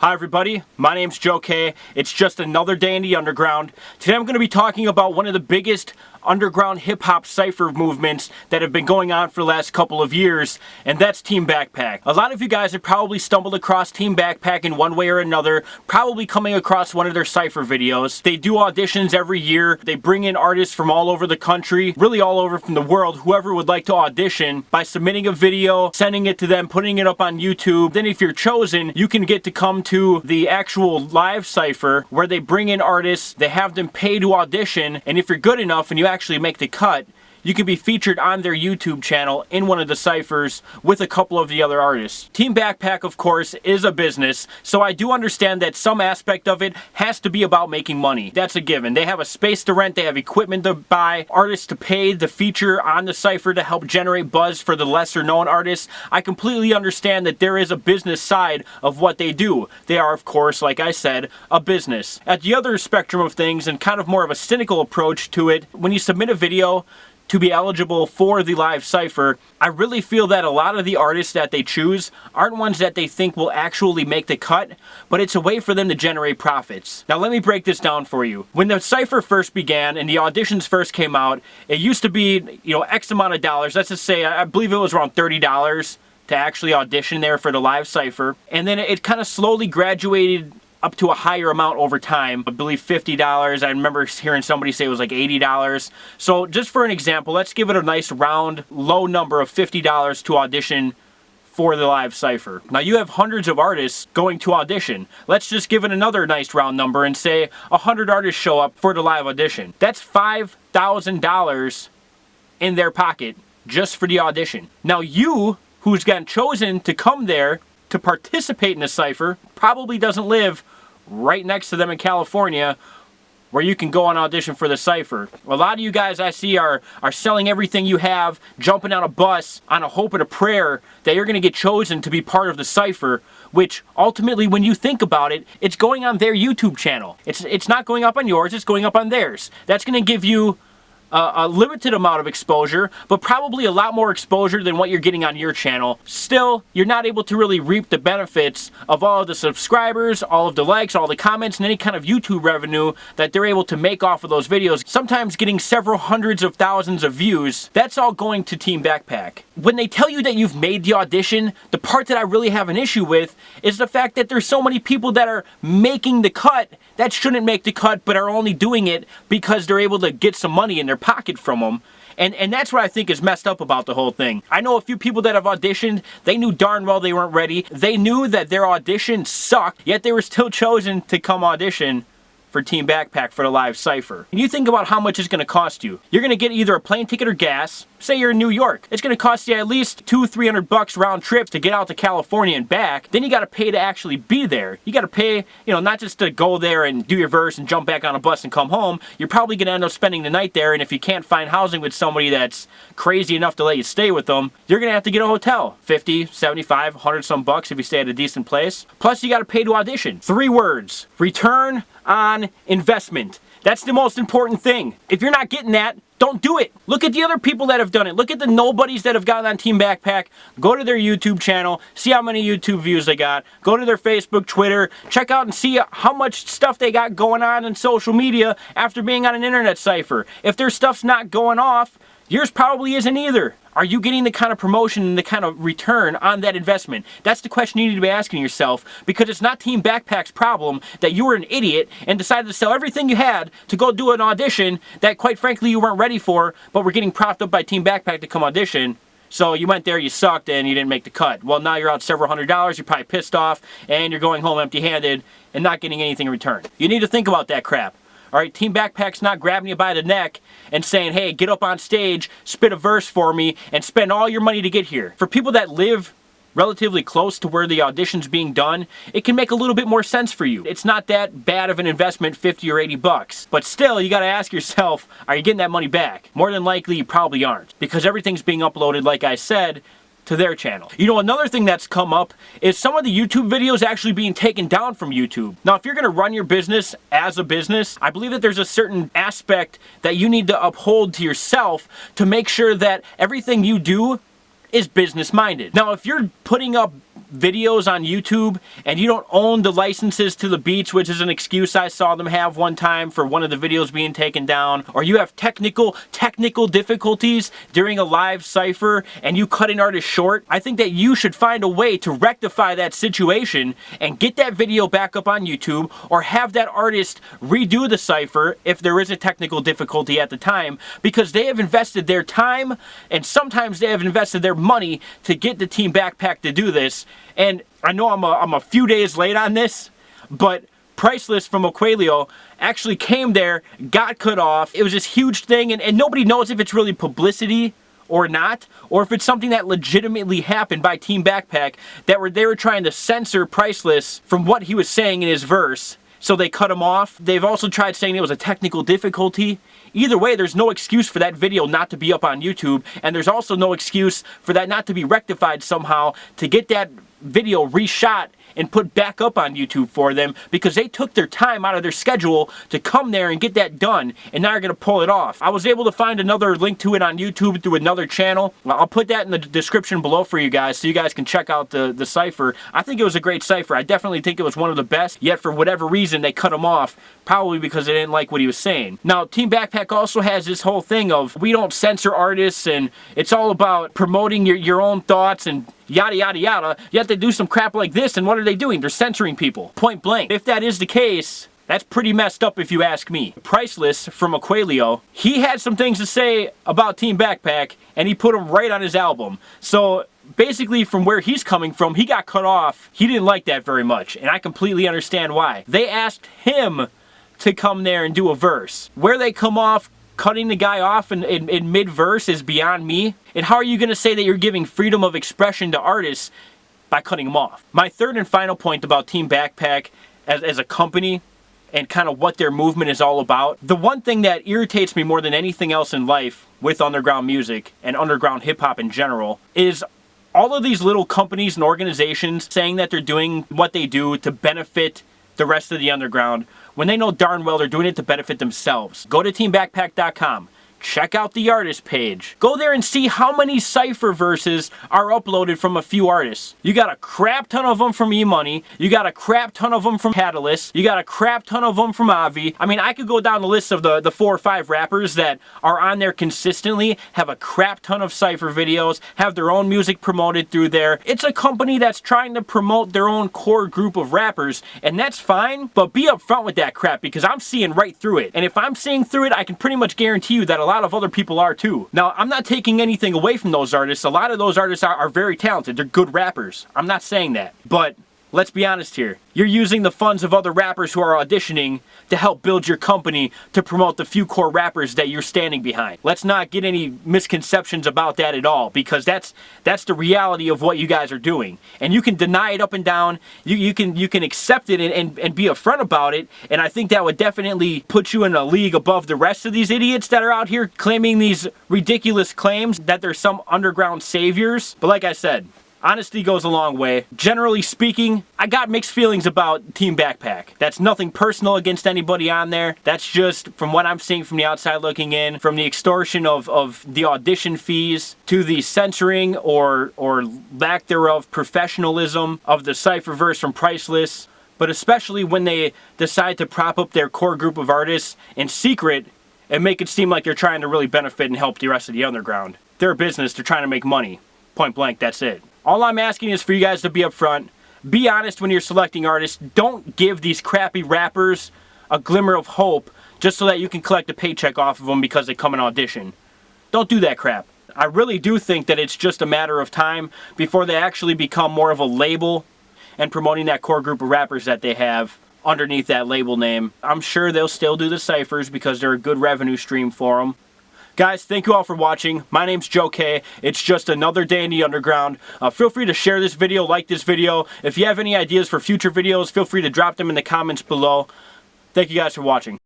Hi everybody, my name's Joe K. It's just another day in the underground. Today I'm going to be talking about one of the biggest underground hip-hop cypher movements that have been going on for the last couple of years, and that's TeamBackpack. A lot of you guys have probably stumbled across TeamBackpack in one way or another, probably coming across one of their cypher videos. They do auditions every year. They bring in artists from all over the country, really all over from the world, whoever would like to audition, by submitting a video, sending it to them, putting it up on YouTube. Then if you're chosen, you can get to come to the actual live cypher where they bring in artists, they have them pay to audition, and if you're good enough and you actually make the cut, you can be featured on their YouTube channel in one of the cyphers with a couple of the other artists. TeamBackpack, of course, is a business, so I do understand that some aspect of it has to be about making money. That's a given. They have a space to rent, they have equipment to buy, artists to pay, the feature on the cypher to help generate buzz for the lesser known artists. I completely understand that there is a business side of what they do. They are, of course, like I said, a business. At the other spectrum of things, and kind of more of a cynical approach to it, when you submit a video to be eligible for the live cypher, I really feel that a lot of the artists that they choose aren't ones that they think will actually make the cut, but it's a way for them to generate profits. Now let me break this down for you. When the cypher first began and the auditions first came out, it used to be, X amount of dollars. Let's just say, I believe it was around $30 to actually audition there for the live cypher. And then it kind of slowly graduated up to a higher amount over time. I believe $50. I remember hearing somebody say it was like $80. So just for an example, let's give it a nice round, low number of $50 to audition for the live cypher. Now you have hundreds of artists going to audition. Let's just give it another nice round number and say 100 artists show up for the live audition. That's $5,000 in their pocket just for the audition. Now you, who's gotten chosen to come there to participate in the cypher, probably doesn't live right next to them in California where you can go on audition for the cypher. A lot of you guys I see are selling everything you have, jumping on a bus on a hope and a prayer that you're going to get chosen to be part of the cypher, which ultimately, when you think about it, it's going on their YouTube channel. It's not going up on yours, it's going up on theirs. That's going to give you a limited amount of exposure, but probably a lot more exposure than what you're getting on your channel. Still, you're not able to really reap the benefits of all of the subscribers, all of the likes, all the comments, and any kind of YouTube revenue that they're able to make off of those videos, sometimes getting several hundreds of thousands of views. That's all going to TeamBackpack. When they tell you that you've made the audition, the part that I really have an issue with is the fact that there's so many people that are making the cut that shouldn't make the cut, but are only doing it because they're able to get some money in their pocket from them. And that's what I think is messed up about the whole thing. I know a few people that have auditioned, they knew darn well they weren't ready. They knew that their audition sucked, yet they were still chosen to come audition for TeamBackpack for the live cypher. And you think about how much it's going to cost you. You're going to get either a plane ticket or gas. Say you're in New York. It's going to cost you at least $200-300 round trip to get out to California and back. Then you got to pay to actually be there. You got to pay, not just to go there and do your verse and jump back on a bus and come home. You're probably going to end up spending the night there, and if you can't find housing with somebody that's crazy enough to let you stay with them, you're going to have to get a hotel. 50, 75, 100 some bucks if you stay at a decent place. Plus you got to pay to audition. 3 words: return on investment. That's the most important thing. If you're not getting that, don't do it. Look at the other people that have done it. Look at the nobodies that have gotten on TeamBackpack. Go to their YouTube channel, see how many YouTube views they got. Go to their Facebook, Twitter, check out and see how much stuff they got going on in social media after being on an internet cypher. If their stuff's not going off, yours probably isn't either. Are you getting the kind of promotion and the kind of return on that investment? That's the question you need to be asking yourself, because it's not TeamBackpack's problem that you were an idiot and decided to sell everything you had to go do an audition that, quite frankly, you weren't ready for, but were getting propped up by TeamBackpack to come audition. So you went there, you sucked, and you didn't make the cut. Well, now you're out several $100s, you're probably pissed off, and you're going home empty-handed and not getting anything in return. You need to think about that crap. All right, TeamBackpack's not grabbing you by the neck and saying, hey, get up on stage, spit a verse for me, and spend all your money to get here. For people that live relatively close to where the audition's being done, it can make a little bit more sense for you. It's not that bad of an investment, 50 or 80 bucks. But still, you gotta ask yourself, are you getting that money back? More than likely, you probably aren't, because everything's being uploaded, like I said, to their channel. Another thing that's come up is some of the YouTube videos actually being taken down from YouTube. Now, if you're going to run your business as a business, I believe that there's a certain aspect that you need to uphold to yourself to make sure that everything you do is business minded. Now, if you're putting up videos on YouTube and you don't own the licenses to the beats, which is an excuse I saw them have one time for one of the videos being taken down, or you have technical difficulties during a live cypher and you cut an artist short, I think that you should find a way to rectify that situation and get that video back up on YouTube, or have that artist redo the cypher if there is a technical difficulty at the time, because they have invested their time and sometimes they have invested their money to get the TeamBackpack to do this. And I know I'm a few days late on this, but PRICELESS from Aqualeo actually came there, got cut off. It was this huge thing, and nobody knows if it's really publicity or not, or if it's something that legitimately happened by TeamBackpack, that they were trying to censor PRICELESS from what he was saying in his verse. So they cut him off. They've also tried saying it was a technical difficulty. Either way, there's no excuse for that video not to be up on YouTube, and there's also no excuse for that not to be rectified somehow to get that video reshot and put back up on YouTube for them, because they took their time out of their schedule to come there and get that done, and now they're going to pull it off. I was able to find another link to it on YouTube through another channel. I'll put that in the description below for you guys so you guys can check out the cypher. I think it was a great cypher. I definitely think it was one of the best, yet for whatever reason they cut him off, probably because they didn't like what he was saying. Now, TeamBackpack also has this whole thing of we don't censor artists and it's all about promoting your own thoughts and yada yada yada, yet they do some crap like this, and what are they doing? They're censoring people, point blank. If that is the case, that's pretty messed up if you ask me. PRICELESS from Aqualeo, he had some things to say about TeamBackpack, and he put them right on his album. So basically, from where he's coming from, he got cut off. He didn't like that very much, and I completely understand why. They asked him to come there and do a verse. Where they come off cutting the guy off in mid-verse is beyond me. And how are you going to say that you're giving freedom of expression to artists by cutting them off? My third and final point about TeamBackpack as a company and kind of what their movement is all about. The one thing that irritates me more than anything else in life with underground music and underground hip-hop in general is all of these little companies and organizations saying that they're doing what they do to benefit the rest of the underground, when they know darn well they're doing it to benefit themselves. Go to TeamBackpack.com. Check out the artist page. Go there and see how many cypher verses are uploaded from a few artists. You got a crap ton of them from Emoney. You got a crap ton of them from Catalyst. You got a crap ton of them from Obvi. I mean, I could go down the list of the 4 or 5 rappers that are on there consistently, have a crap ton of cypher videos, have their own music promoted through there. It's a company that's trying to promote their own core group of rappers, and that's fine, but be upfront with that crap, because I'm seeing right through it. And if I'm seeing through it, I can pretty much guarantee you that a lot of other people are too. Now, I'm not taking anything away from those artists. A lot of those artists are very talented. They're good rappers. I'm not saying that. But let's be honest here. You're using the funds of other rappers who are auditioning to help build your company to promote the few core rappers that you're standing behind. Let's not get any misconceptions about that at all, because that's the reality of what you guys are doing. And you can deny it up and down. You can accept it and be upfront about it. And I think that would definitely put you in a league above the rest of these idiots that are out here claiming these ridiculous claims that they're some underground saviors. But like I said, honesty goes a long way. Generally speaking, I got mixed feelings about TeamBackpack. That's nothing personal against anybody on there. That's just from what I'm seeing from the outside looking in, from the extortion of the audition fees to the censoring or lack thereof professionalism of the cypher verse from PRICELESS, but especially when they decide to prop up their core group of artists in secret and make it seem like they're trying to really benefit and help the rest of the underground. They're a business. They're trying to make money. Point blank, that's it. All I'm asking is for you guys to be upfront. Be honest when you're selecting artists. Don't give these crappy rappers a glimmer of hope just so that you can collect a paycheck off of them because they come and audition. Don't do that crap. I really do think that it's just a matter of time before they actually become more of a label and promoting that core group of rappers that they have underneath that label name. I'm sure they'll still do the ciphers because they're a good revenue stream for them. Guys, thank you all for watching. My name's Joe K. It's just another day in the underground. Feel free to share this video, like this video. If you have any ideas for future videos, feel free to drop them in the comments below. Thank you guys for watching.